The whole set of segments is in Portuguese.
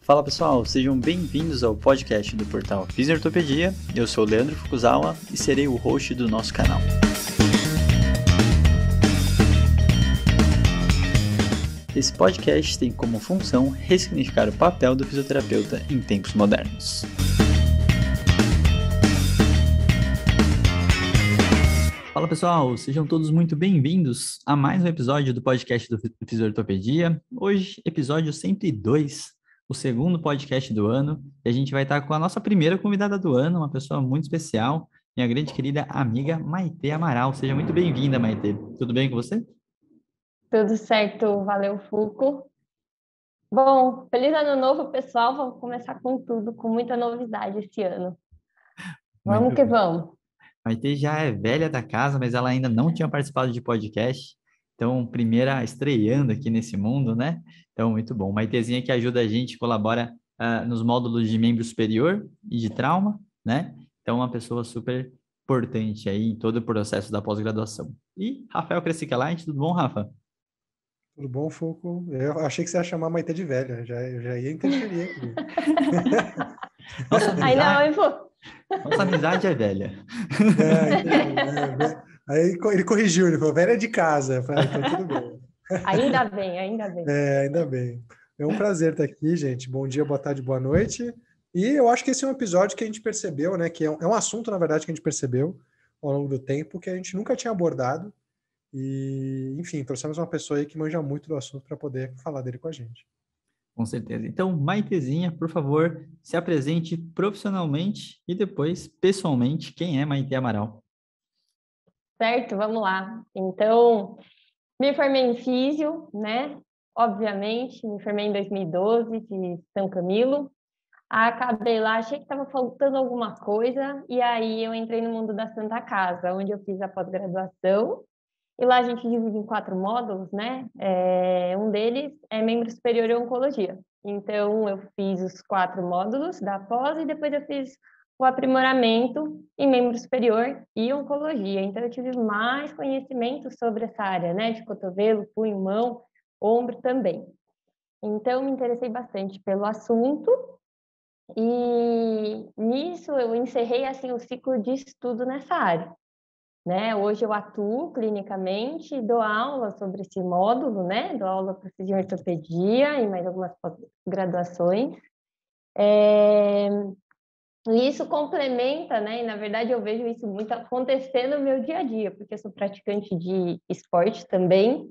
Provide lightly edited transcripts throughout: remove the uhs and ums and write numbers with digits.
Fala pessoal, sejam bem-vindos ao podcast do portal Fisiortopedia. Eu sou o Leandro Fukuzawa e serei o host do nosso canal. Esse podcast tem como função ressignificar o papel do fisioterapeuta em tempos modernos. Fala pessoal, sejam todos muito bem-vindos a mais um episódio do podcast do Fisiortopedia. Hoje, episódio 102, o segundo podcast do ano, e a gente vai estar com a nossa primeira convidada do ano, uma pessoa muito especial, minha grande querida amiga Maitê Amaral. Seja muito bem-vinda, Maitê. Tudo bem com você? Tudo certo, valeu, Fuco. Bom, feliz ano novo, pessoal. Vamos começar com tudo, com muita novidade esse ano. Vamos Muito que bem. vamos. Maitê já é velha da casa, mas ela ainda não tinha participado de podcast, então, primeira estreando aqui nesse mundo, né? Então, muito bom. Maitezinha que ajuda a gente, colabora nos módulos de membro superior e de trauma, né? Então, uma pessoa super importante aí em todo o processo da pós-graduação. E Rafael Crescicalite, tudo bom, Rafa? Tudo bom, Foucault? Eu achei que você ia chamar a Maitê de velha, eu já ia interferir aqui. Nossa Aí não, amizade, hein, Fuco? nossa amizade é velha. Aí ele corrigiu, ele falou, velha é de casa. Eu falei, então tudo bem. Ainda bem, ainda bem. Ainda bem. É um prazer estar aqui, gente. Bom dia, boa tarde, boa noite. E eu acho que esse é um episódio que a gente percebeu, né? Que é um assunto, na verdade, que a gente percebeu ao longo do tempo, que a gente nunca tinha abordado. E, enfim, trouxemos uma pessoa aí que manja muito do assunto para poder falar dele com a gente. Com certeza. Então, Maitezinha, por favor, se apresente profissionalmente e depois, pessoalmente, quem é Maite Amaral? Certo, vamos lá. Então, me formei em físio, né? Obviamente, me formei em 2012, de São Camilo. Acabei lá, achei que estava faltando alguma coisa, e aí eu entrei no mundo da Santa Casa, onde eu fiz a pós-graduação. E lá a gente divide em 4 módulos, né? Um deles é membro superior em oncologia. Então, eu fiz os 4 módulos da pós e depois eu fiz o aprimoramento em membro superior e oncologia. Então, eu tive mais conhecimento sobre essa área, né? De cotovelo, punho, mão, ombro também. Então, me interessei bastante pelo assunto e nisso eu encerrei, assim, o ciclo de estudo nessa área. Né? Hoje eu atuo clinicamente e dou aula sobre esse módulo, né? Dou aula para em ortopedia e mais algumas graduações. E isso complementa, né? E na verdade eu vejo isso muito acontecer no meu dia a dia, porque eu sou praticante de esporte também.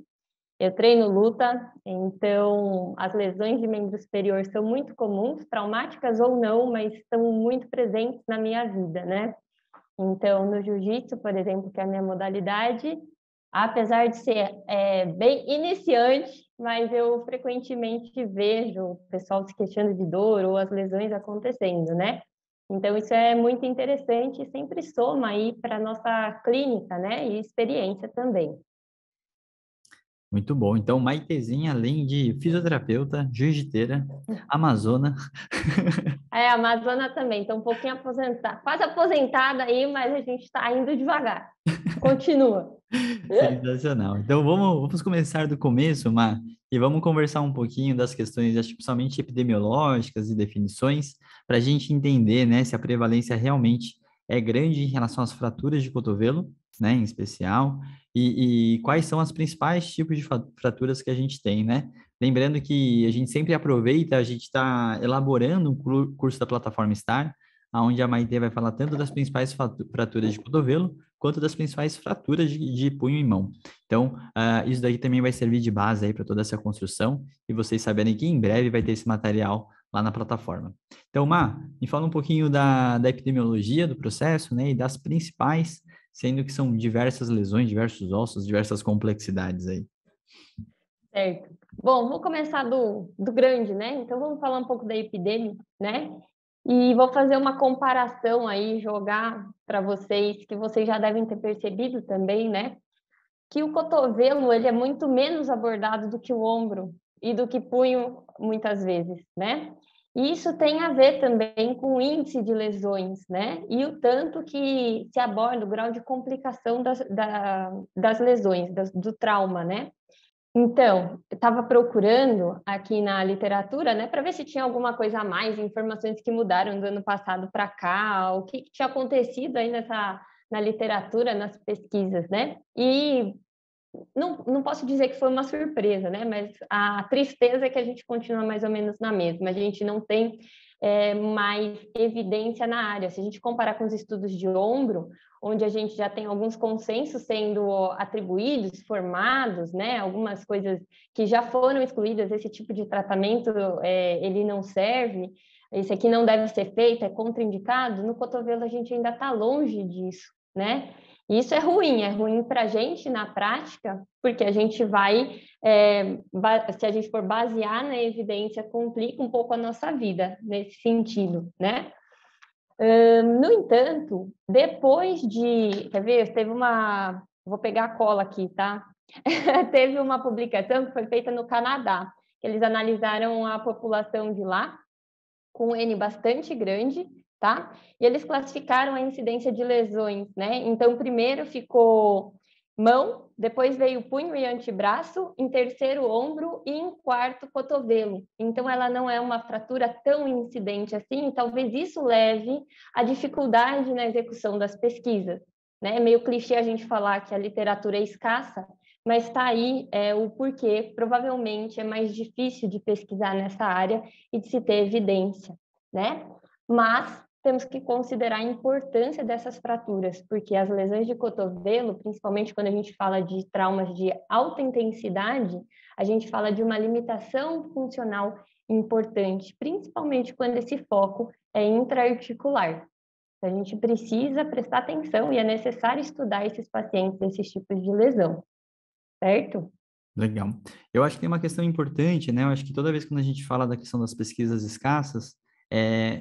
Eu treino luta, então as lesões de membro superior são muito comuns, traumáticas ou não, mas estão muito presentes na minha vida, né? Então, no jiu-jitsu, por exemplo, que é a minha modalidade, apesar de ser bem iniciante, mas eu frequentemente vejo o pessoal se queixando de dor ou as lesões acontecendo, né? Então, isso é muito interessante e sempre soma aí para a nossa clínica, né? E experiência também. Muito bom. Então, Maitezinha, além de fisioterapeuta, jiu-jiteira, amazona. A Amazona também, estou um pouquinho aposentada, quase aposentada aí, mas a gente está indo devagar. Continua. Sensacional. Então, vamos começar do começo, Má, e vamos conversar um pouquinho das questões, acho que principalmente epidemiológicas e definições, para a gente entender, né, se a prevalência realmente é grande em relação às fraturas de cotovelo, né, em especial, e quais são as principais tipos de fraturas que a gente tem, né? Lembrando que a gente sempre aproveita, a gente está elaborando um curso da plataforma STAR, onde a Maite vai falar tanto das principais fraturas de cotovelo, quanto das principais fraturas de punho e mão. Então, isso daí também vai servir de base aí para toda essa construção, e vocês saberem que em breve vai ter esse material lá na plataforma. Então, Má, me fala um pouquinho da epidemiologia do processo, né, e das principais, sendo que são diversas lesões, diversos ossos, diversas complexidades aí. Certo. Bom, vou começar do grande, né? Então, vamos falar um pouco da epidemia, né? E vou fazer uma comparação aí, jogar para vocês, que vocês já devem ter percebido também, né? Que o cotovelo, ele é muito menos abordado do que o ombro e do que punho, muitas vezes, né? E isso tem a ver também com o índice de lesões, né? E o tanto que se aborda o grau de complicação das lesões, do trauma, né? Então, eu estava procurando aqui na literatura, né, para ver se tinha alguma coisa a mais, informações que mudaram do ano passado para cá, o que tinha acontecido aí na literatura, nas pesquisas, né? E não posso dizer que foi uma surpresa, né? Mas a tristeza é que a gente continua mais ou menos na mesma. A gente não tem mais evidência na área. Se a gente comparar com os estudos de ombro, onde a gente já tem alguns consensos sendo atribuídos, formados, né? Algumas coisas que já foram excluídas, esse tipo de tratamento ele não serve, esse aqui não deve ser feito, é contraindicado. No cotovelo a gente ainda está longe disso, né? Isso é ruim para a gente na prática, porque a gente vai, se a gente for basear na evidência, complica um pouco a nossa vida nesse sentido, né? No entanto, depois de, quer ver, vou pegar a cola aqui, tá? Teve uma publicação que foi feita no Canadá, que eles analisaram a população de lá, com um N bastante grande, tá? E eles classificaram a incidência de lesões, né? Então, primeiro ficou mão, depois veio punho e antebraço, em terceiro ombro e em quarto cotovelo. Então, ela não é uma fratura tão incidente assim, talvez isso leve à dificuldade na execução das pesquisas, né? É meio clichê a gente falar que a literatura é escassa, mas está aí o porquê. Provavelmente é mais difícil de pesquisar nessa área e de se ter evidência, né? Mas temos que considerar a importância dessas fraturas, porque as lesões de cotovelo, principalmente quando a gente fala de traumas de alta intensidade, a gente fala de uma limitação funcional importante, principalmente quando esse foco é intraarticular. A gente precisa prestar atenção e é necessário estudar esses pacientes, esses tipos de lesão, certo? Legal. Eu acho que tem uma questão importante, né? Eu acho que toda vez que a gente fala da questão das pesquisas escassas,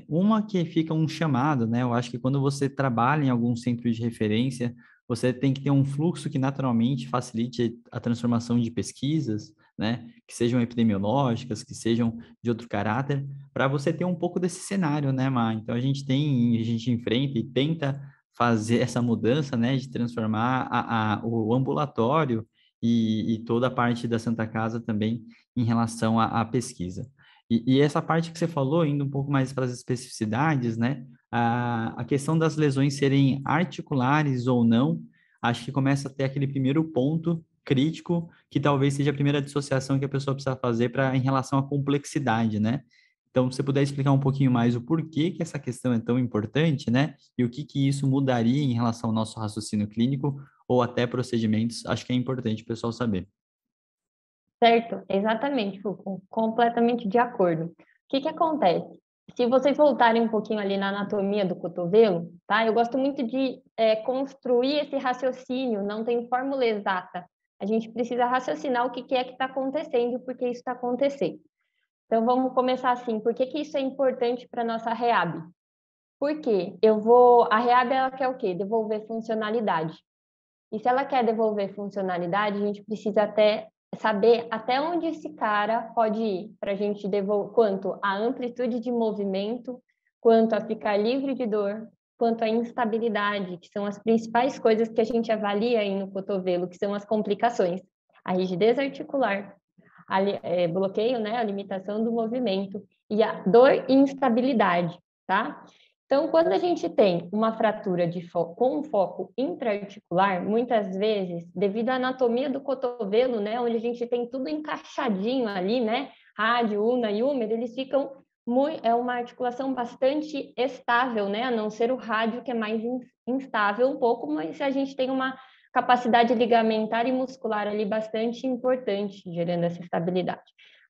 uma que fica um chamado, né? Eu acho que quando você trabalha em algum centro de referência, você tem que ter um fluxo que naturalmente facilite a transformação de pesquisas, né? Que sejam epidemiológicas, que sejam de outro caráter, para você ter um pouco desse cenário, né, Mar? Então a gente enfrenta e tenta fazer essa mudança, né? De transformar o ambulatório e toda a parte da Santa Casa também em relação à pesquisa. E essa parte que você falou, indo um pouco mais para as especificidades, né? A questão das lesões serem articulares ou não, acho que começa a ter aquele primeiro ponto crítico, que talvez seja a primeira dissociação que a pessoa precisa fazer em relação à complexidade, né? Então, se você puder explicar um pouquinho mais o porquê que essa questão é tão importante, né? E o que que isso mudaria em relação ao nosso raciocínio clínico ou até procedimentos, acho que é importante o pessoal saber. Certo, exatamente, Foucault, completamente de acordo. O que acontece? Se vocês voltarem um pouquinho ali na anatomia do cotovelo, tá? Eu gosto muito de construir esse raciocínio, não tem fórmula exata. A gente precisa raciocinar o que é que está acontecendo e por que isso está acontecendo. Então, vamos começar assim. Por que isso é importante para a nossa REAB? Porque a REAB, ela quer o quê? Devolver funcionalidade. E se ela quer devolver funcionalidade, a gente precisa até saber até onde esse cara pode ir, para a gente devolver quanto a amplitude de movimento, quanto a ficar livre de dor, quanto a instabilidade, que são as principais coisas que a gente avalia aí no cotovelo, que são as complicações. A rigidez articular, bloqueio, né, a limitação do movimento e a dor e instabilidade, tá? Então, quando a gente tem uma fratura com um foco intraarticular, muitas vezes, devido à anatomia do cotovelo, né, onde a gente tem tudo encaixadinho ali, né, rádio, ulna e húmero, eles ficam é uma articulação bastante estável, né, a não ser o rádio que é mais instável um pouco, mas a gente tem uma capacidade ligamentar e muscular ali bastante importante, gerando essa estabilidade.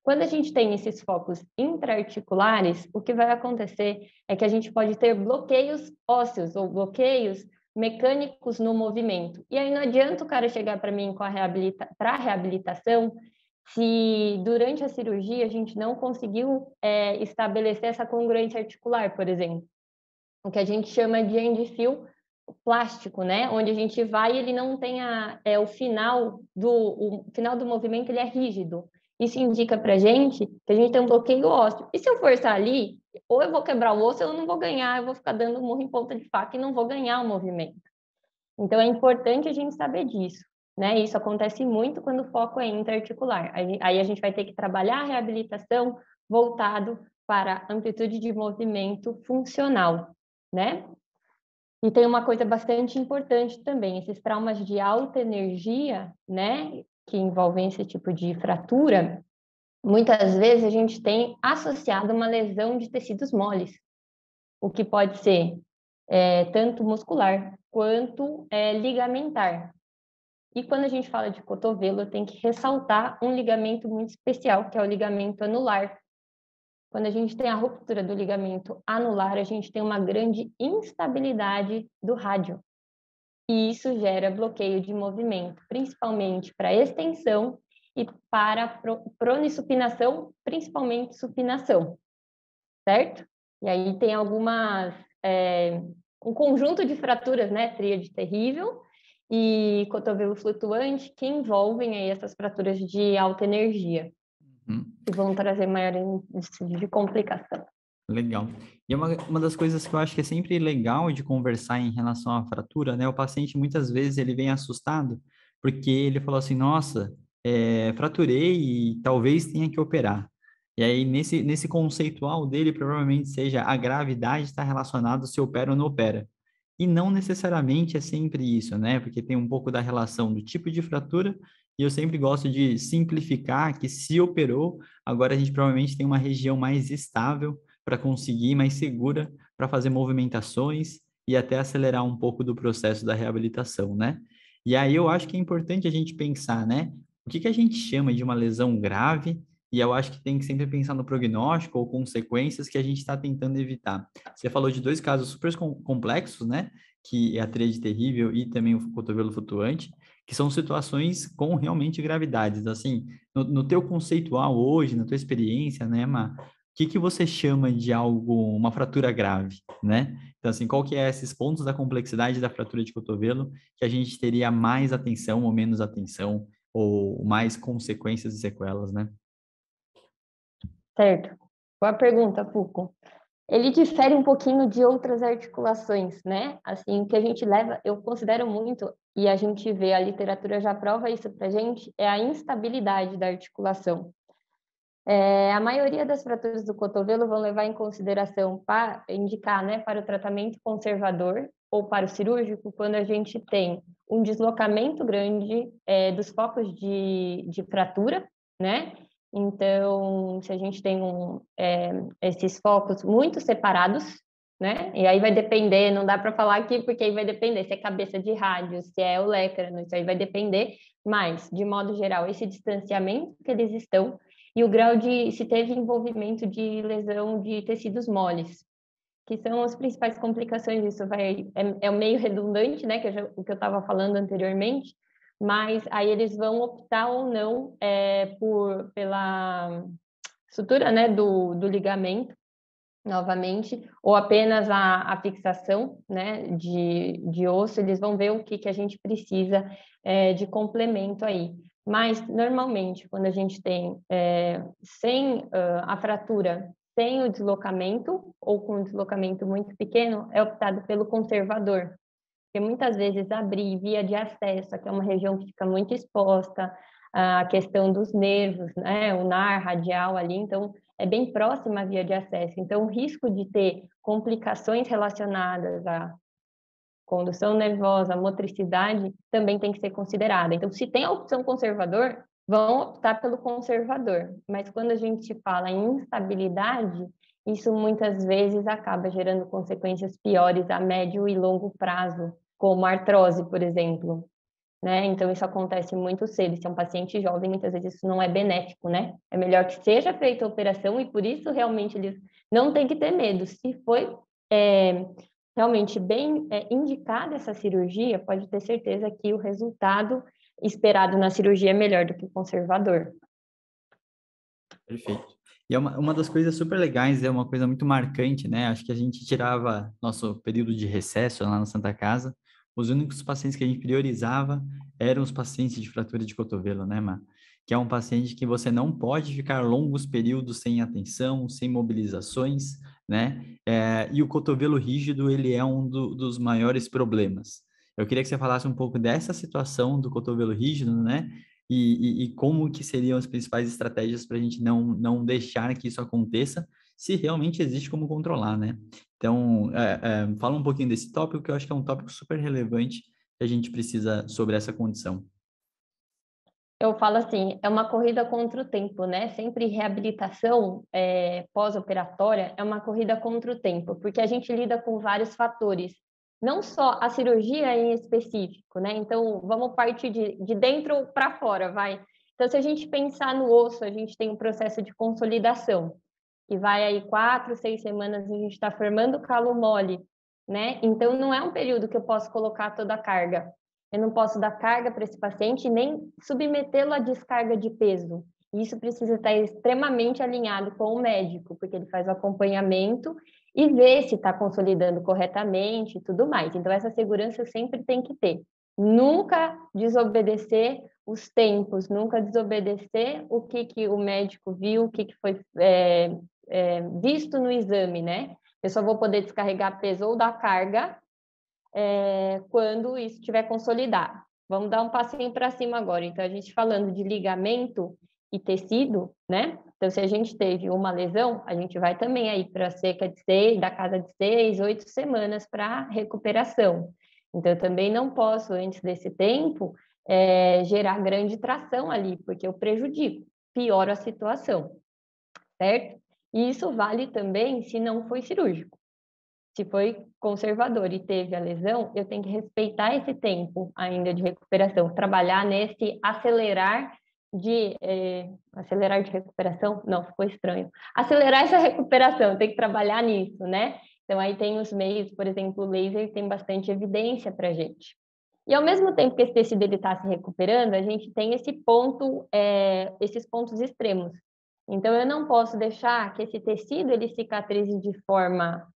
Quando a gente tem esses focos intraarticulares, o que vai acontecer é que a gente pode ter bloqueios ósseos ou bloqueios mecânicos no movimento. E aí não adianta o cara chegar para mim com para a reabilitação se durante a cirurgia a gente não conseguiu estabelecer essa congruência articular, por exemplo. O que a gente chama de end-feel plástico, né? Onde a gente vai e ele não tem o final do movimento, ele é rígido. Isso indica para a gente que a gente tem um bloqueio ósseo. E se eu forçar ali, ou eu vou quebrar o osso, ou eu não vou ganhar, eu vou ficar dando murro em ponta de faca e não vou ganhar o movimento. Então, é importante a gente saber disso. né? Isso acontece muito quando o foco é interarticular. Aí a gente vai ter que trabalhar a reabilitação voltado para amplitude de movimento funcional, né? E tem uma coisa bastante importante também, esses traumas de alta energia, né, que envolvem esse tipo de fratura, muitas vezes a gente tem associado uma lesão de tecidos moles, o que pode ser tanto muscular quanto ligamentar. E quando a gente fala de cotovelo, tem que ressaltar um ligamento muito especial, que é o ligamento anular. Quando a gente tem a ruptura do ligamento anular, a gente tem uma grande instabilidade do rádio. E isso gera bloqueio de movimento, principalmente para extensão e para pronisupinação, principalmente supinação, certo? E aí tem um conjunto de fraturas, né? Tríade terrível e cotovelo flutuante, que envolvem aí essas fraturas de alta energia, que vão trazer maior índice de complicação. Legal. E uma das coisas que eu acho que é sempre legal de conversar em relação à fratura, né? O paciente, muitas vezes, ele vem assustado porque ele falou assim, nossa, fraturei e talvez tenha que operar. E aí, nesse conceitual dele, provavelmente seja a gravidade está relacionada se opera ou não opera. E não necessariamente é sempre isso, né? Porque tem um pouco da relação do tipo de fratura, e eu sempre gosto de simplificar que se operou, agora a gente provavelmente tem uma região mais estável para conseguir, mais segura para fazer movimentações e até acelerar um pouco do processo da reabilitação, né? E aí eu acho que é importante a gente pensar, né? O que a gente chama de uma lesão grave? E eu acho que tem que sempre pensar no prognóstico ou consequências que a gente está tentando evitar. Você falou de dois casos super complexos, né? Que é a tríade terrível e também o cotovelo flutuante, que são situações com realmente gravidades. Assim, no teu conceitual hoje, na tua experiência, né, Má? O que você chama de algo, uma fratura grave, né? Então, assim, qual que é esses pontos da complexidade da fratura de cotovelo que a gente teria mais atenção ou menos atenção, ou mais consequências e sequelas, né? Certo. Boa pergunta, Fuco. Ele difere um pouquinho de outras articulações, né? Assim, o que a gente leva, eu considero muito, e a gente vê, a literatura já prova isso pra gente, é a instabilidade da articulação. A maioria das fraturas do cotovelo vão levar em consideração para indicar, né, para o tratamento conservador ou para o cirúrgico, quando a gente tem um deslocamento grande dos focos de fratura, né? Então, se a gente tem esses focos muito separados, né? E aí vai depender, não dá para falar aqui, porque aí vai depender se é cabeça de rádio, se é o lécrano, isso aí vai depender, mas, de modo geral, esse distanciamento que eles estão e o grau de se teve envolvimento de lesão de tecidos moles, que são as principais complicações. Isso é meio redundante, né, o que eu estava falando anteriormente, mas aí eles vão optar ou não pela sutura, né, do ligamento, novamente, ou apenas a fixação, né, de osso. Eles vão ver o que a gente precisa de complemento aí. Mas, normalmente, quando a gente tem sem a fratura, sem o deslocamento, ou com um deslocamento muito pequeno, é optado pelo conservador. Porque muitas vezes abrir via de acesso, que é uma região que fica muito exposta, a questão dos nervos, né, o nar radial ali, então é bem próxima a via de acesso. Então, o risco de ter complicações relacionadas à condução nervosa, à motricidade, também tem que ser considerada. Então, se tem a opção conservador, vão optar pelo conservador. Mas quando a gente fala em instabilidade, isso muitas vezes acaba gerando consequências piores a médio e longo prazo, como artrose, por exemplo. Né? Então, isso acontece muito cedo. Se é um paciente jovem, muitas vezes isso não é benéfico, né? É melhor que seja feita a operação e, por isso, realmente, eles não têm que ter medo. Se foi realmente bem indicada essa cirurgia, pode ter certeza que o resultado esperado na cirurgia é melhor do que o conservador. Perfeito. E é uma das coisas super legais, é uma coisa muito marcante, né? Acho que a gente tirava nosso período de recesso lá na Santa Casa, os únicos pacientes que a gente priorizava eram os pacientes de fratura de cotovelo, né, Má? Que é um paciente que você não pode ficar longos períodos sem atenção, sem mobilizações, né? E o cotovelo rígido, ele é um dos maiores problemas. Eu queria que você falasse um pouco dessa situação do cotovelo rígido, né? E como que seriam as principais estratégias para a gente não deixar que isso aconteça, se realmente existe como controlar, né? Então, fala um pouquinho desse tópico, que eu acho que é um tópico super relevante que a gente precisa sobre essa condição. Eu falo assim, é uma corrida contra o tempo, né? Sempre reabilitação pós-operatória é uma corrida contra o tempo, porque a gente lida com vários fatores, não só a cirurgia em específico, né? Então, vamos partir de dentro para fora, vai. Então, se a gente pensar no osso, a gente tem um processo de consolidação, que vai aí 4, 6 semanas, a gente está formando calo mole, né? Então, não é um período que eu posso colocar toda a carga. Eu não posso dar carga para esse paciente nem submetê-lo à descarga de peso. Isso precisa estar extremamente alinhado com o médico, porque ele faz o acompanhamento e vê se está consolidando corretamente e tudo mais. Então, essa segurança sempre tem que ter. Nunca desobedecer os tempos, nunca desobedecer o que o médico viu, o que foi visto no exame, né? Eu só vou poder descarregar peso ou dar carga quando isso estiver consolidado. Vamos dar um passinho para cima agora. Então, a gente falando de ligamento e tecido, né? Então, se a gente teve uma lesão, a gente vai também aí para cerca de 6, da casa de 6, 8 semanas para recuperação. Então, eu também não posso, antes desse tempo, gerar grande tração ali, porque eu prejudico, pioro a situação, certo? E isso vale também se não foi cirúrgico. Se foi conservador e teve a lesão, eu tenho que respeitar esse tempo ainda de recuperação, trabalhar nesse acelerar de recuperação, não, ficou estranho. Acelerar essa recuperação, tem que trabalhar nisso, né? Então aí tem os meios, por exemplo, o laser tem bastante evidência para gente. E ao mesmo tempo que esse tecido ele está se recuperando, a gente tem esse ponto, esses pontos extremos. Então, eu não posso deixar que esse tecido ele cicatrize de forma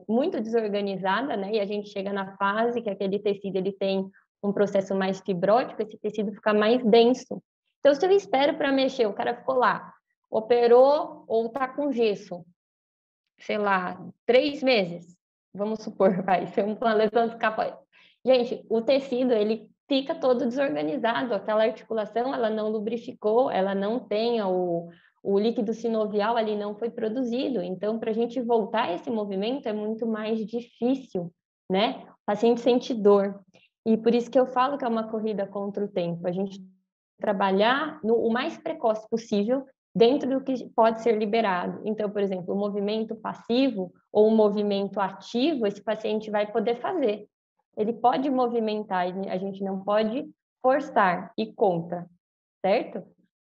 muito desorganizada, né? E a gente chega na fase que aquele tecido ele tem um processo mais fibrótico, esse tecido fica mais denso. Então, se eu espero para mexer, o cara ficou lá, operou ou está com gesso, sei lá, 3 meses, vamos supor, vai ser uma lesão de capa. Gente, o tecido ele fica todo desorganizado, aquela articulação ela não lubrificou, ela não tem o líquido sinovial ali não foi produzido. Então, para a gente voltar a esse movimento é muito mais difícil, né? O paciente sente dor. E por isso que eu falo que é uma corrida contra o tempo. A gente trabalhar o mais precoce possível dentro do que pode ser liberado. Então, por exemplo, o movimento passivo ou o movimento ativo, esse paciente vai poder fazer. Ele pode movimentar, a gente não pode forçar e contra, certo?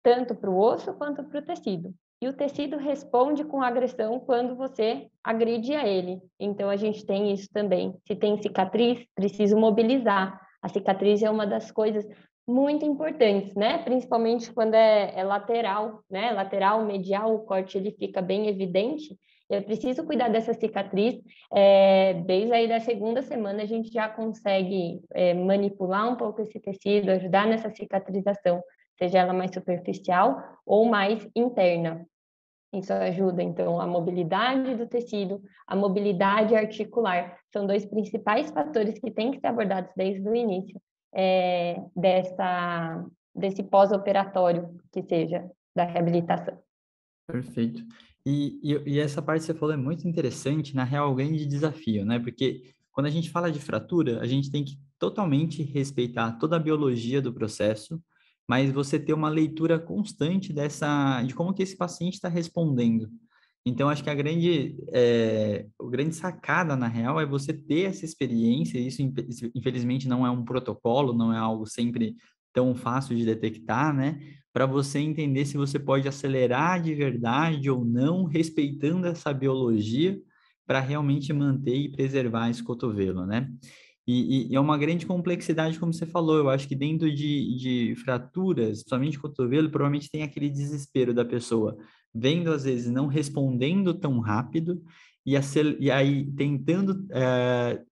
Tanto para o osso quanto para o tecido. E o tecido responde com agressão quando você agride a ele. Então, a gente tem isso também. Se tem cicatriz, preciso mobilizar. A cicatriz é uma das coisas muito importantes, né? Principalmente quando é lateral, né? Lateral, medial, o corte ele fica bem evidente. Eu preciso cuidar dessa cicatriz. Desde aí da segunda semana, a gente já consegue manipular um pouco esse tecido, ajudar nessa cicatrização, seja ela mais superficial ou mais interna. Isso ajuda, então, a mobilidade do tecido, a mobilidade articular. São 2 principais fatores que têm que ser abordados desde o início desse pós-operatório, que seja da reabilitação. Perfeito. E essa parte que você falou é muito interessante, na real, é um grande desafio, né? Porque quando a gente fala de fratura, a gente tem que totalmente respeitar toda a biologia do processo, mas você ter uma leitura constante de como que esse paciente está respondendo. Então, acho que o grande sacada, na real, é você ter essa experiência. Isso, infelizmente, não é um protocolo, não é algo sempre tão fácil de detectar, né? Para você entender se você pode acelerar de verdade ou não, respeitando essa biologia, para realmente manter e preservar esse cotovelo, né? E é uma grande complexidade, como você falou. Eu acho que dentro de fraturas, principalmente cotovelo, provavelmente tem aquele desespero da pessoa, vendo às vezes não respondendo tão rápido e aí tentando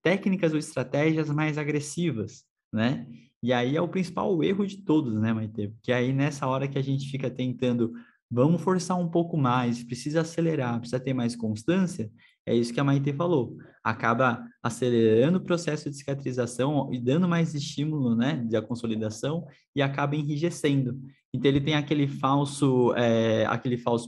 técnicas ou estratégias mais agressivas, né? E aí é o principal erro de todos, né, Maite? Porque aí nessa hora que a gente fica tentando, vamos forçar um pouco mais, precisa acelerar, precisa ter mais constância, é isso que a Maite falou. Acaba acelerando o processo de cicatrização e dando mais estímulo, né, da consolidação e acaba enrijecendo. Então, ele tem aquele falso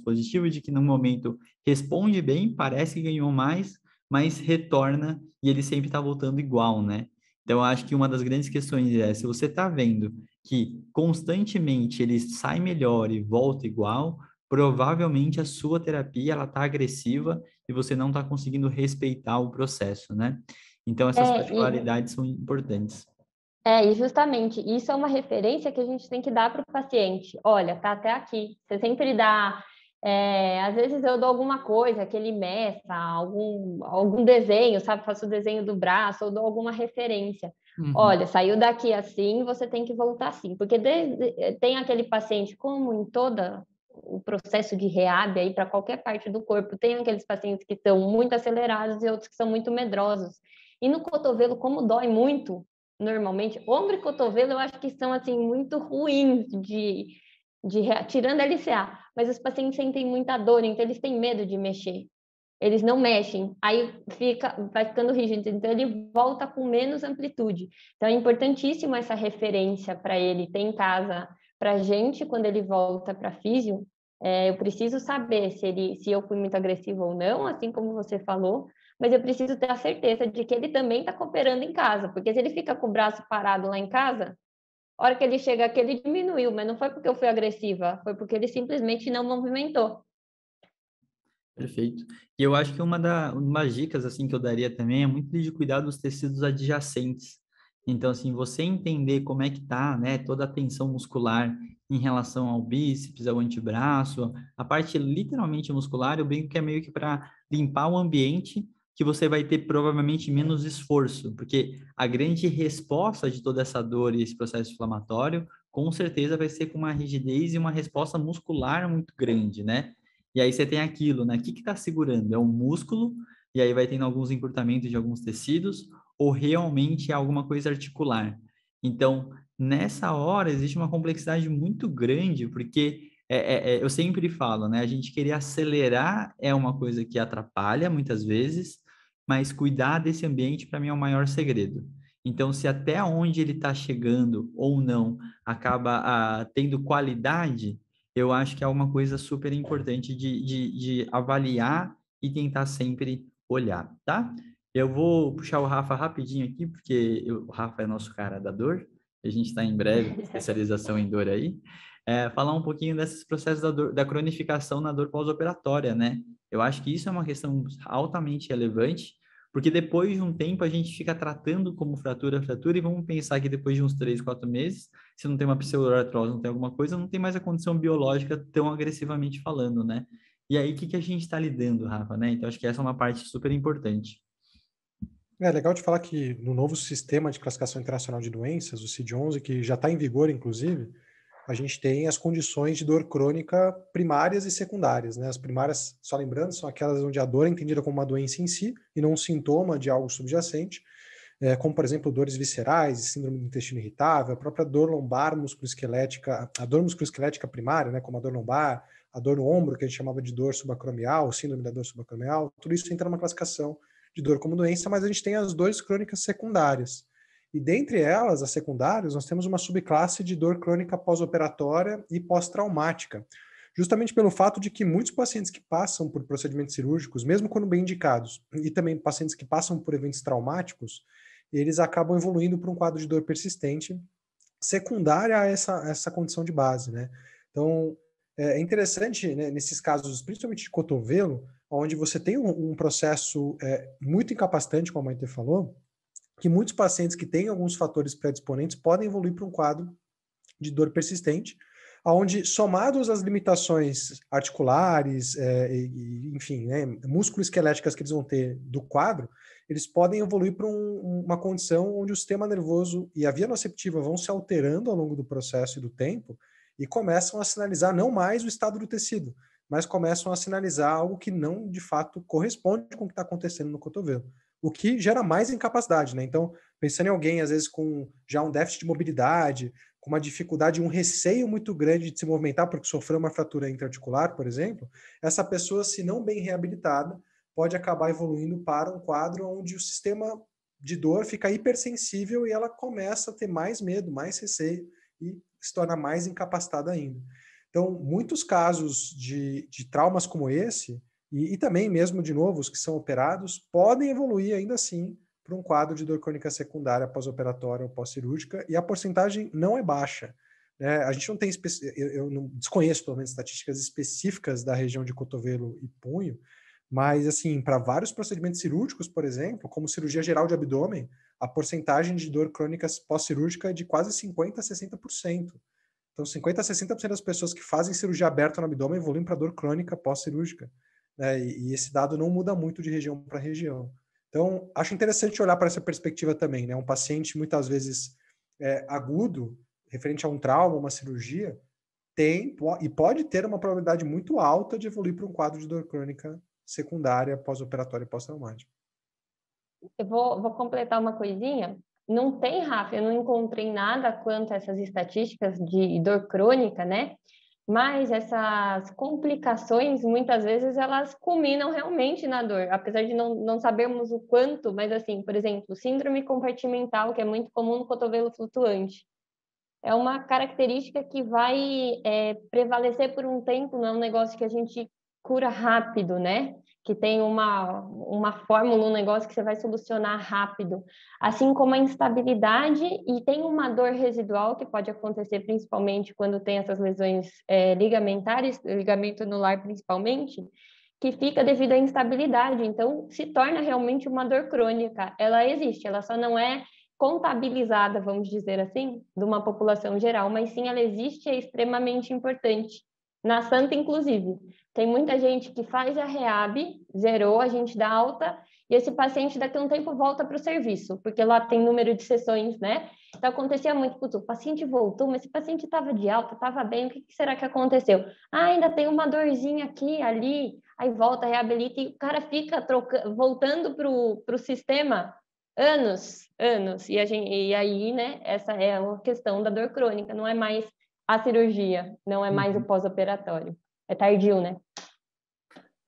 positivo de que no momento responde bem, parece que ganhou mais, mas retorna e ele sempre está voltando igual, né? Então, eu acho que uma das grandes questões é, se você está vendo que constantemente ele sai melhor e volta igual, provavelmente a sua terapia ela está agressiva e você não está conseguindo respeitar o processo, né? Então, essas É, e, particularidades são importantes. e justamente isso é uma referência que a gente tem que dar para o paciente. Olha, tá até aqui. Você sempre dá. Às vezes eu dou alguma coisa que ele meça, algum desenho, sabe? Faço o desenho do braço, ou dou alguma referência. Uhum. Olha, saiu daqui assim, você tem que voltar assim. Porque tem aquele paciente, como em toda o processo de reab aí para qualquer parte do corpo, tem aqueles pacientes que são muito acelerados e outros que são muito medrosos. E no cotovelo, como dói muito, normalmente, ombro e cotovelo eu acho que são assim muito ruins tirando a LCA, mas os pacientes sentem muita dor, então eles têm medo de mexer. Eles não mexem, aí vai ficando rígido, então ele volta com menos amplitude. Então é importantíssimo essa referência para ele ter em casa. Para a gente, quando ele volta para físio, eu preciso saber se eu fui muito agressivo ou não, assim como você falou, mas eu preciso ter a certeza de que ele também está cooperando em casa, porque se ele fica com o braço parado lá em casa, a hora que ele chega aqui, ele diminuiu, mas não foi porque eu fui agressiva, foi porque ele simplesmente não movimentou. Perfeito. E eu acho que uma dicas assim que eu daria também é muito de cuidar dos tecidos adjacentes. Então, assim, você entender como é que tá, né, toda a tensão muscular em relação ao bíceps, ao antebraço, a parte literalmente muscular, eu brinco que é meio que para limpar o ambiente que você vai ter provavelmente menos esforço, porque a grande resposta de toda essa dor e esse processo inflamatório, com certeza vai ser com uma rigidez e uma resposta muscular muito grande, né? E aí você tem aquilo, né? O que está segurando? É um músculo, e aí vai tendo alguns encurtamentos de alguns tecidos, ou realmente é alguma coisa articular. Então, nessa hora, existe uma complexidade muito grande, porque eu sempre falo, né? A gente querer acelerar é uma coisa que atrapalha muitas vezes, mas cuidar desse ambiente, para mim, é o maior segredo. Então, se até onde ele está chegando ou não acaba tendo qualidade, eu acho que é uma coisa super importante de avaliar e tentar sempre olhar, tá? Eu vou puxar o Rafa rapidinho aqui, porque o Rafa é nosso cara da dor, a gente está em breve com especialização em dor aí, falar um pouquinho desses processos da dor, da cronificação na dor pós-operatória, né? Eu acho que isso é uma questão altamente relevante, porque depois de um tempo a gente fica tratando como fratura, fratura, e vamos pensar que depois de uns 3, 4 meses, se não tem uma pseudoartrose, não tem alguma coisa, não tem mais a condição biológica tão agressivamente falando, né? E aí, o que a gente está lidando, Rafa, né? Então, acho que essa é uma parte super importante. É legal de falar que no novo sistema de classificação internacional de doenças, o CID-11, que já está em vigor, inclusive, a gente tem as condições de dor crônica primárias e secundárias, né? As primárias, só lembrando, são aquelas onde a dor é entendida como uma doença em si e não um sintoma de algo subjacente, como, por exemplo, dores viscerais, síndrome do intestino irritável, a própria dor lombar musculoesquelética, a dor musculoesquelética primária, né, como a dor lombar, a dor no ombro, que a gente chamava de dor subacromial, síndrome da dor subacromial, tudo isso entra numa classificação de dor como doença, mas a gente tem as dores crônicas secundárias. E dentre elas, as secundárias, nós temos uma subclasse de dor crônica pós-operatória e pós-traumática, justamente pelo fato de que muitos pacientes que passam por procedimentos cirúrgicos, mesmo quando bem indicados, e também pacientes que passam por eventos traumáticos, eles acabam evoluindo para um quadro de dor persistente secundária a essa condição de base, né? Então, é interessante, né, nesses casos, principalmente de cotovelo, onde você tem um processo muito incapacitante, como a Maite falou, que muitos pacientes que têm alguns fatores predisponentes podem evoluir para um quadro de dor persistente, onde, somados às limitações articulares, enfim, né, músculo-esqueléticas que eles vão ter do quadro, eles podem evoluir para uma condição onde o sistema nervoso e a via nociceptiva vão se alterando ao longo do processo e do tempo e começam a sinalizar não mais o estado do tecido, mas começam a sinalizar algo que não, de fato, corresponde com o que está acontecendo no cotovelo, o que gera mais incapacidade, né? Então, pensando em alguém, às vezes, com já um déficit de mobilidade, com uma dificuldade, um receio muito grande de se movimentar porque sofreu uma fratura intraarticular, por exemplo, essa pessoa, se não bem reabilitada, pode acabar evoluindo para um quadro onde o sistema de dor fica hipersensível e ela começa a ter mais medo, mais receio e se torna mais incapacitada ainda. Então, muitos casos de traumas como esse, e também mesmo, de novo, os que são operados, podem evoluir ainda assim para um quadro de dor crônica secundária pós-operatória ou pós-cirúrgica, e a porcentagem não é baixa. A gente não tem, eu não desconheço pelo menos estatísticas específicas da região de cotovelo e punho, mas assim, para vários procedimentos cirúrgicos, por exemplo, como cirurgia geral de abdômen, a porcentagem de dor crônica pós-cirúrgica é de quase 50% a 60%. Então, 50% a 60% das pessoas que fazem cirurgia aberta no abdômen evoluem para dor crônica pós-cirúrgica. E esse dado não muda muito de região para região. Então, acho interessante olhar para essa perspectiva também, né? Um paciente, muitas vezes, agudo, referente a um trauma, uma cirurgia, tem e pode ter uma probabilidade muito alta de evoluir para um quadro de dor crônica secundária, pós-operatória e pós-traumática. Eu vou completar uma coisinha. Não tem, Rafa, eu não encontrei nada quanto a essas estatísticas de dor crônica, né? Mas essas complicações, muitas vezes, elas culminam realmente na dor, apesar de não sabermos o quanto, mas assim, por exemplo, síndrome compartimental, que é muito comum no cotovelo flutuante. É uma característica que vai prevalecer por um tempo, não é um negócio que a gente cura rápido, né? Que tem uma fórmula, um negócio que você vai solucionar rápido. Assim como a instabilidade, e tem uma dor residual que pode acontecer principalmente quando tem essas lesões ligamentares, ligamento anular principalmente, que fica devido à instabilidade. Então, se torna realmente uma dor crônica. Ela existe, ela só não é contabilizada, vamos dizer assim, de uma população geral, mas sim ela existe e é extremamente importante. Na Santa, inclusive, tem muita gente que faz a REAB, zerou, a gente dá alta, e esse paciente daqui a um tempo volta para o serviço, porque lá tem número de sessões, né? Então acontecia muito, o paciente voltou, mas esse paciente estava de alta, estava bem, o que será que aconteceu? Ah, ainda tem uma dorzinha aqui, ali, aí volta, reabilita, e o cara fica voltando para o sistema anos. E aí, né, essa é a questão da dor crônica, não é mais a cirurgia, não é mais o pós-operatório. É tardio, né?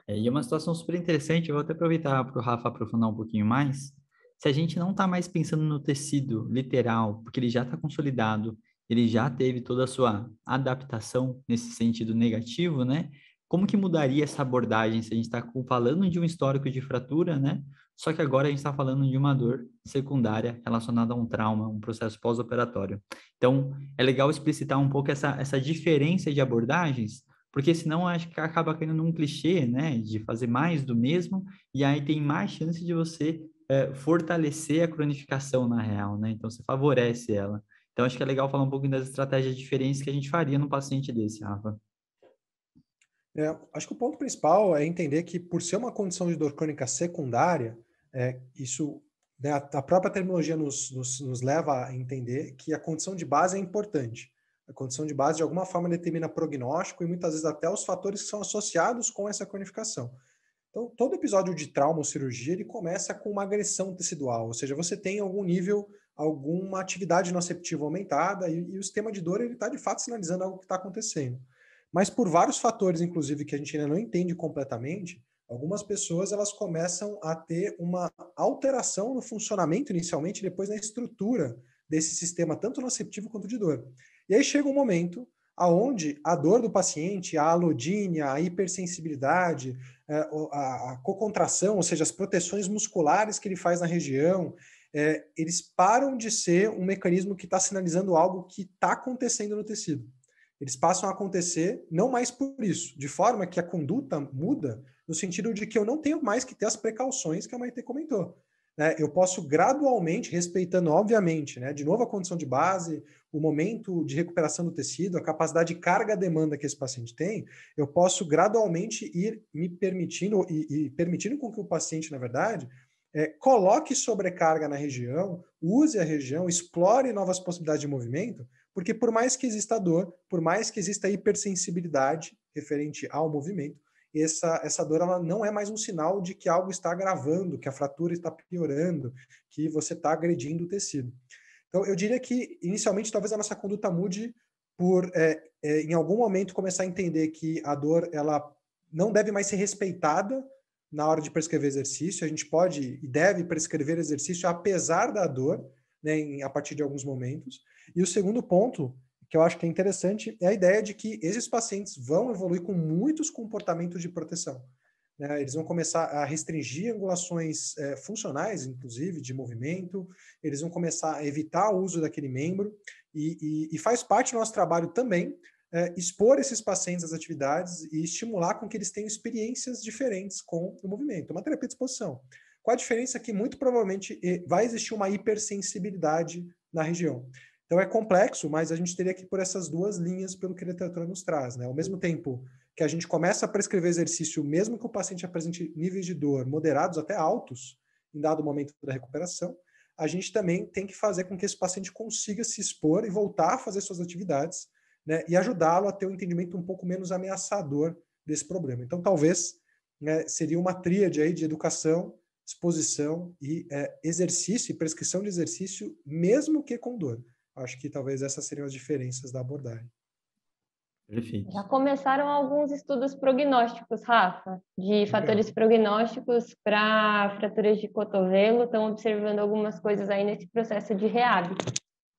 E é uma situação super interessante, eu vou até aproveitar para o Rafa aprofundar um pouquinho mais. Se a gente não está mais pensando no tecido literal, porque ele já está consolidado, ele já teve toda a sua adaptação nesse sentido negativo, né? Como que mudaria essa abordagem se a gente está falando de um histórico de fratura, né? Só que agora a gente está falando de uma dor secundária relacionada a um trauma, um processo pós-operatório. Então, é legal explicitar um pouco essa diferença de abordagens, porque senão acho que acaba caindo num clichê, né, de fazer mais do mesmo, e aí tem mais chance de você fortalecer a cronificação na real, né? Então você favorece ela. Então acho que é legal falar um pouquinho das estratégias diferentes que a gente faria num paciente desse, Rafa. Acho que o ponto principal é entender que, por ser uma condição de dor crônica secundária, isso, né, a própria terminologia nos leva a entender que a condição de base é importante. A condição de base, de alguma forma, determina prognóstico e muitas vezes até os fatores que são associados com essa cronificação. Então, todo episódio de trauma ou cirurgia, ele começa com uma agressão tecidual, ou seja, você tem algum nível, alguma atividade nociceptiva aumentada e o sistema de dor está, de fato, sinalizando algo que está acontecendo. Mas por vários fatores, inclusive, que a gente ainda não entende completamente, algumas pessoas elas começam a ter uma alteração no funcionamento inicialmente, e depois na estrutura desse sistema, tanto nociceptivo quanto de dor. E aí chega um momento aonde a dor do paciente, a alodínia, a hipersensibilidade, a cocontração, ou seja, as proteções musculares que ele faz na região, eles param de ser um mecanismo que está sinalizando algo que está acontecendo no tecido. Eles passam a acontecer não mais por isso, de forma que a conduta muda no sentido de que eu não tenho mais que ter as precauções que a Maite comentou. Eu posso gradualmente, respeitando, obviamente, de novo a condição de base, o momento de recuperação do tecido, a capacidade de carga-demanda que esse paciente tem, eu posso gradualmente ir me permitindo e permitindo com que o paciente, na verdade, coloque sobrecarga na região, use a região, explore novas possibilidades de movimento, porque por mais que exista dor, por mais que exista hipersensibilidade referente ao movimento, essa dor ela não é mais um sinal de que algo está agravando, que a fratura está piorando, que você está agredindo o tecido. Então, eu diria que, inicialmente, talvez a nossa conduta mude por, em algum momento, começar a entender que a dor ela não deve mais ser respeitada na hora de prescrever exercício. A gente pode e deve prescrever exercício apesar da dor, né, a partir de alguns momentos. E o segundo ponto, que eu acho que é interessante, é a ideia de que esses pacientes vão evoluir com muitos comportamentos de proteção, né? Eles vão começar a restringir angulações funcionais, inclusive, de movimento, eles vão começar a evitar o uso daquele membro, e faz parte do nosso trabalho também expor esses pacientes às atividades e estimular com que eles tenham experiências diferentes com o movimento. Uma terapia de exposição. Qual a diferença? Que muito provavelmente vai existir uma hipersensibilidade na região. Então é complexo, mas a gente teria que ir por essas duas linhas pelo que a literatura nos traz, né? Ao mesmo tempo que a gente começa a prescrever exercício, mesmo que o paciente apresente níveis de dor moderados até altos, em dado momento da recuperação, a gente também tem que fazer com que esse paciente consiga se expor e voltar a fazer suas atividades, né, e ajudá-lo a ter um entendimento um pouco menos ameaçador desse problema. Então, talvez, né, seria uma tríade aí de educação, exposição e exercício, e prescrição de exercício, mesmo que com dor. Acho que talvez essas seriam as diferenças da abordagem. Perfeito. Já começaram alguns estudos prognósticos, Rafa, de fatores prognósticos para fraturas de cotovelo. Estão observando algumas coisas aí nesse processo de reab.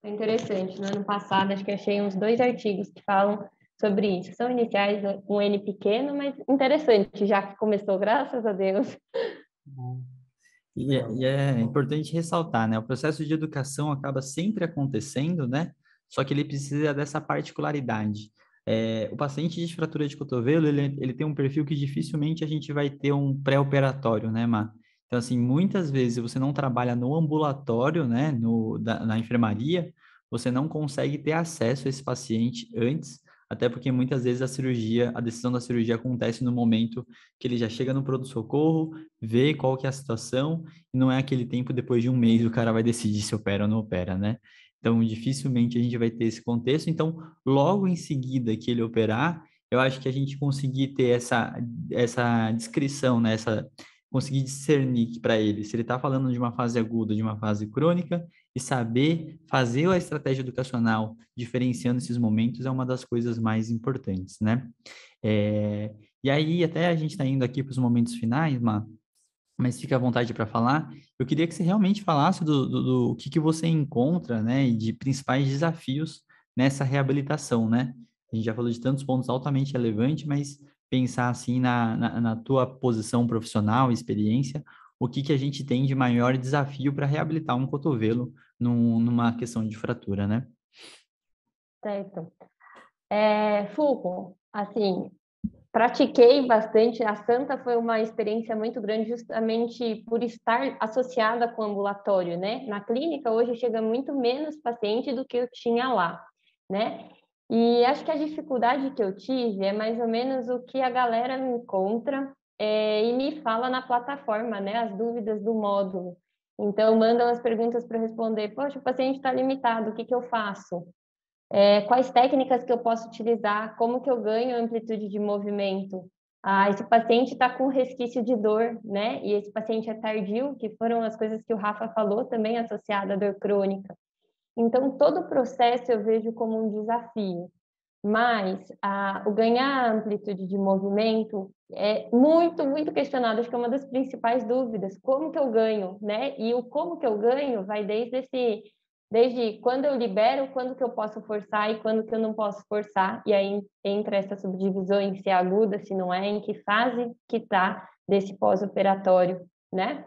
É interessante. No ano passado, acho que achei uns 2 artigos que falam sobre isso. São iniciais, um N pequeno, mas interessante, já que começou, graças a Deus. E é importante ressaltar, né? O processo de educação acaba sempre acontecendo, né? Só que ele precisa dessa particularidade. O paciente de fratura de cotovelo, ele tem um perfil que dificilmente a gente vai ter um pré-operatório, né, Má? Então, assim, muitas vezes você não trabalha no ambulatório, né, na enfermaria, você não consegue ter acesso a esse paciente antes, até porque muitas vezes a decisão da cirurgia acontece no momento que ele já chega no pronto-socorro, vê qual que é a situação, e não é aquele tempo depois de um mês o cara vai decidir se opera ou não opera, né? Então, dificilmente a gente vai ter esse contexto. Então, logo em seguida que ele operar, eu acho que a gente conseguir ter essa descrição, né? Conseguir discernir para ele se ele está falando de uma fase aguda, de uma fase crônica, e saber fazer a estratégia educacional diferenciando esses momentos é uma das coisas mais importantes, né? E aí, até a gente está indo aqui para os momentos finais, mas fica à vontade para falar. Eu queria que você realmente falasse do que você encontra, né, e de principais desafios nessa reabilitação, né? A gente já falou de tantos pontos altamente relevantes, mas pensar assim na tua posição profissional, experiência, o que a gente tem de maior desafio para reabilitar um cotovelo numa questão de fratura, né? Certo. Fulco, assim, pratiquei bastante. A Santa foi uma experiência muito grande justamente por estar associada com o ambulatório, né? Na clínica hoje chega muito menos paciente do que eu tinha lá, né? E acho que a dificuldade que eu tive é mais ou menos o que a galera me encontra e me fala na plataforma, né? As dúvidas do módulo. Então, mandam as perguntas para responder. Poxa, o paciente está limitado, o que que eu faço? Quais técnicas que eu posso utilizar, como que eu ganho amplitude de movimento. Esse paciente está com resquício de dor, né? E esse paciente é tardio, que foram as coisas que o Rafa falou, também associada à dor crônica. Então, todo o processo eu vejo como um desafio. Mas o ganhar amplitude de movimento é muito, muito questionado. Acho que é uma das principais dúvidas. Como que eu ganho, né? E o como que eu ganho vai desde quando eu libero, quando que eu posso forçar e quando que eu não posso forçar. E aí entra essa subdivisão em se é aguda, se não é, em que fase que está desse pós-operatório, né?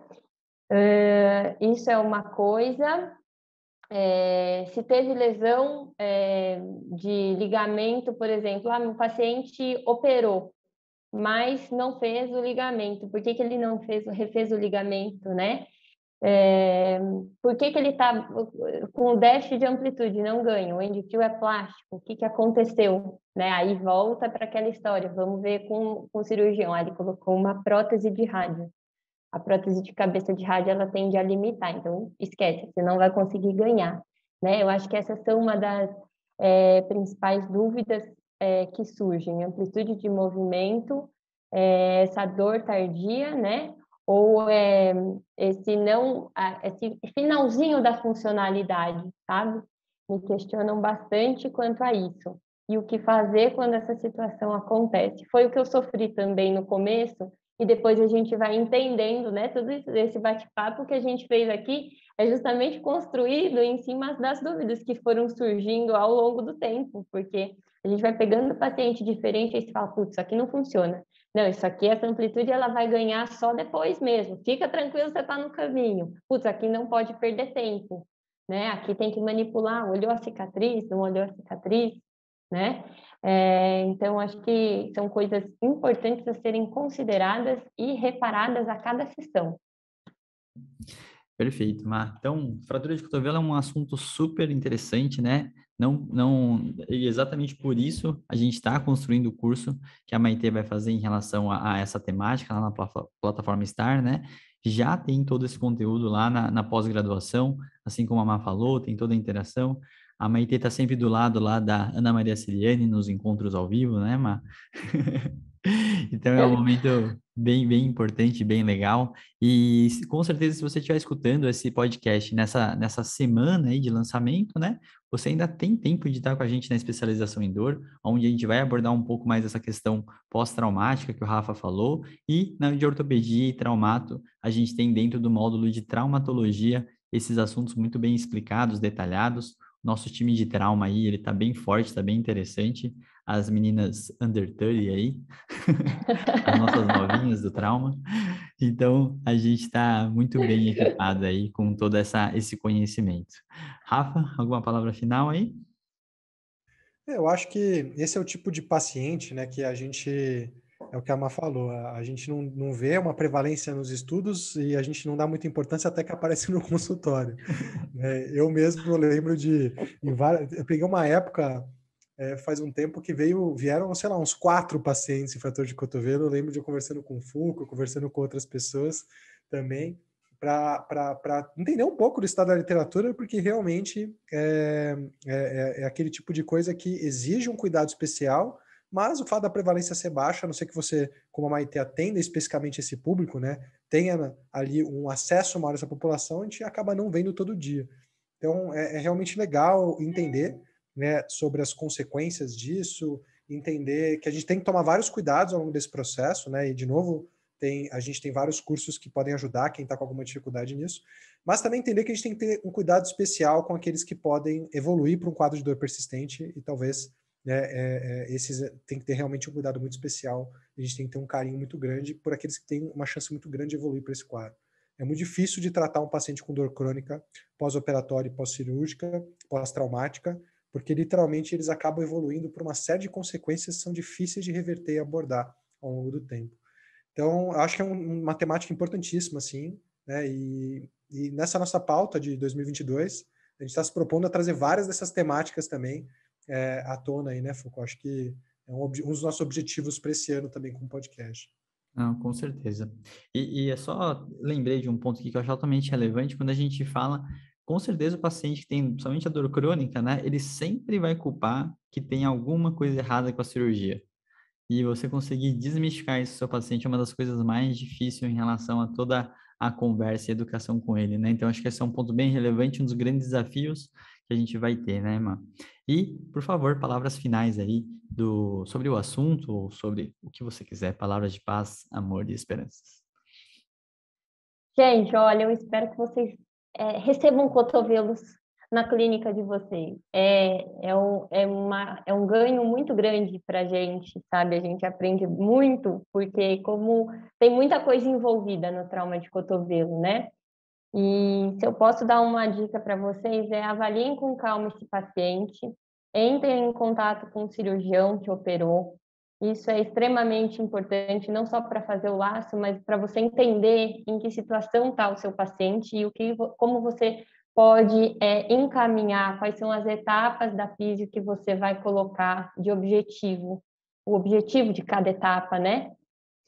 Isso é uma coisa. Se teve lesão de ligamento, por exemplo, meu paciente operou, mas não fez o ligamento. Por que que ele não refez o ligamento, né? Por que que ele está com o déficit de amplitude, não ganha? O endofio é plástico, o que que aconteceu? Né? Aí volta para aquela história, vamos ver com o cirurgião. Aí ele colocou uma prótese de rádio. A prótese de cabeça de rádio, ela tende a limitar, então esquece, você não vai conseguir ganhar. Né? Eu acho que essas são uma das principais dúvidas que surgem, amplitude de movimento, essa dor tardia, né? Ou esse finalzinho da funcionalidade, sabe? Me questionam bastante quanto a isso. E o que fazer quando essa situação acontece? Foi o que eu sofri também no começo, e depois a gente vai entendendo, né? Todo esse bate-papo que a gente fez aqui é justamente construído em cima das dúvidas que foram surgindo ao longo do tempo, porque a gente vai pegando paciente diferente e você fala, putz, isso aqui não funciona. Não, isso aqui, essa amplitude, ela vai ganhar só depois mesmo. Fica tranquilo, você está no caminho. Putz, aqui não pode perder tempo, né? Aqui tem que manipular, olhou a cicatriz, não olhou a cicatriz, né? Então, acho que são coisas importantes a serem consideradas e reparadas a cada sessão. Perfeito, Mar. Então, fratura de cotovelo é um assunto super interessante, né? E exatamente por isso a gente está construindo o curso que a Maitê vai fazer em relação a essa temática lá na plataforma Star, né? Já tem todo esse conteúdo lá na pós-graduação, assim como a Mar falou, tem toda a interação. A Maitê está sempre do lado lá da Ana Maria Siriane nos encontros ao vivo, né, Mar? Então é um momento bem importante, bem legal. E com certeza, se você estiver escutando esse podcast nessa semana aí de lançamento, né? Você ainda tem tempo de estar com a gente na especialização em dor, onde a gente vai abordar um pouco mais essa questão pós-traumática que o Rafa falou. E na de ortopedia e traumato, a gente tem dentro do módulo de traumatologia esses assuntos muito bem explicados, detalhados. Nosso time de trauma aí, ele tá bem forte, tá bem interessante. As meninas under 30 aí, as nossas novinhas do trauma. Então, a gente está muito bem equipado aí com todo esse conhecimento. Rafa, alguma palavra final aí? Eu acho que esse é o tipo de paciente, né, que a gente, é o que a Má falou, a gente não vê uma prevalência nos estudos e a gente não dá muita importância até que aparece no consultório. Eu mesmo lembro eu peguei uma época, faz um tempo que vieram, sei lá, uns 4 pacientes em fratura de cotovelo. Eu lembro de eu conversando com o Fulco, conversando com outras pessoas também, para entender um pouco do estado da literatura, porque realmente é aquele tipo de coisa que exige um cuidado especial, mas o fato da prevalência ser baixa, a não ser que você, como a Maitê, atenda especificamente esse público, né, tenha ali um acesso maior a essa população, a gente acaba não vendo todo dia. Então, é realmente legal entender, né, sobre as consequências disso, entender que a gente tem que tomar vários cuidados ao longo desse processo, né, e de novo, a gente tem vários cursos que podem ajudar quem está com alguma dificuldade nisso, mas também entender que a gente tem que ter um cuidado especial com aqueles que podem evoluir para um quadro de dor persistente e talvez, né, esses tem que ter realmente um cuidado muito especial. A gente tem que ter um carinho muito grande por aqueles que têm uma chance muito grande de evoluir para esse quadro. É muito difícil de tratar um paciente com dor crônica pós-operatória, pós-cirúrgica, pós-traumática, porque literalmente eles acabam evoluindo por uma série de consequências que são difíceis de reverter e abordar ao longo do tempo. Então, acho que é uma temática importantíssima, assim, né? E nessa nossa pauta de 2022, a gente está se propondo a trazer várias dessas temáticas também à tona aí, né, Foucault? Acho que é um dos nossos objetivos para esse ano também com o podcast. Não, com certeza. E é só, lembrei de um ponto aqui que eu acho altamente relevante, quando a gente fala, com certeza o paciente que tem somente a dor crônica, né, ele sempre vai culpar que tem alguma coisa errada com a cirurgia. E você conseguir desmistificar isso do seu paciente é uma das coisas mais difíceis em relação a toda a conversa e educação com ele, né? Então, acho que esse é um ponto bem relevante, um dos grandes desafios que a gente vai ter, né, Emma? E, por favor, palavras finais aí sobre o assunto ou sobre o que você quiser, palavras de paz, amor e esperanças. Gente, olha, eu espero que vocês recebam cotovelos na clínica de vocês. É um ganho muito grande para a gente, sabe? A gente aprende muito, porque como tem muita coisa envolvida no trauma de cotovelo, né? E se eu posso dar uma dica para vocês, avaliem com calma esse paciente, entrem em contato com o cirurgião que operou. Isso é extremamente importante, não só para fazer o laço, mas para você entender em que situação está o seu paciente e como você pode encaminhar, quais são as etapas da físio que você vai colocar de objetivo, o objetivo de cada etapa, né?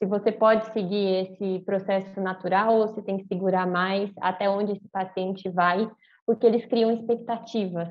Se você pode seguir esse processo natural ou se tem que segurar mais, até onde esse paciente vai, porque eles criam expectativas,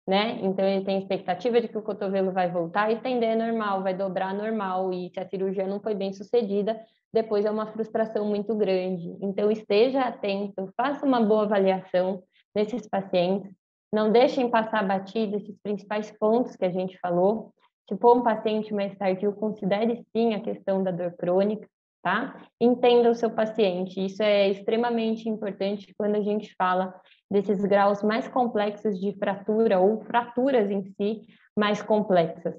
né? Então, ele tem expectativa de que o cotovelo vai voltar a estender normal, vai dobrar normal, e se a cirurgia não foi bem sucedida, depois é uma frustração muito grande. Então, esteja atento, faça uma boa avaliação nesses pacientes, não deixem passar batido esses principais pontos que a gente falou. Se for um paciente mais tardio, considere sim a questão da dor crônica, tá? Entenda o seu paciente. Isso é extremamente importante quando a gente fala desses graus mais complexos de fratura ou fraturas em si mais complexas,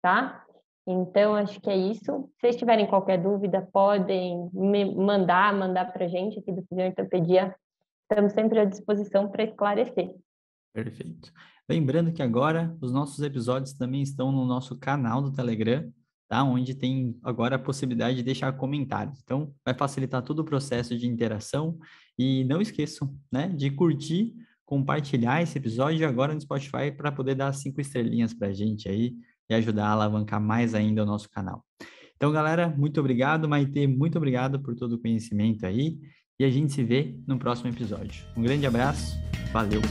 tá? Então, acho que é isso. Se vocês tiverem qualquer dúvida, podem me mandar para a gente aqui do Fisiortopedia. Estamos sempre à disposição para esclarecer. Perfeito. Lembrando que agora os nossos episódios também estão no nosso canal do Telegram, tá? Onde tem agora a possibilidade de deixar comentários. Então, vai facilitar todo o processo de interação. E não esqueçam, né, de curtir, compartilhar esse episódio agora no Spotify para poder dar 5 estrelinhas para a gente aí e ajudar a alavancar mais ainda o nosso canal. Então, galera, muito obrigado, Maitê, muito obrigado por todo o conhecimento aí. E a gente se vê no próximo episódio. Um grande abraço, valeu!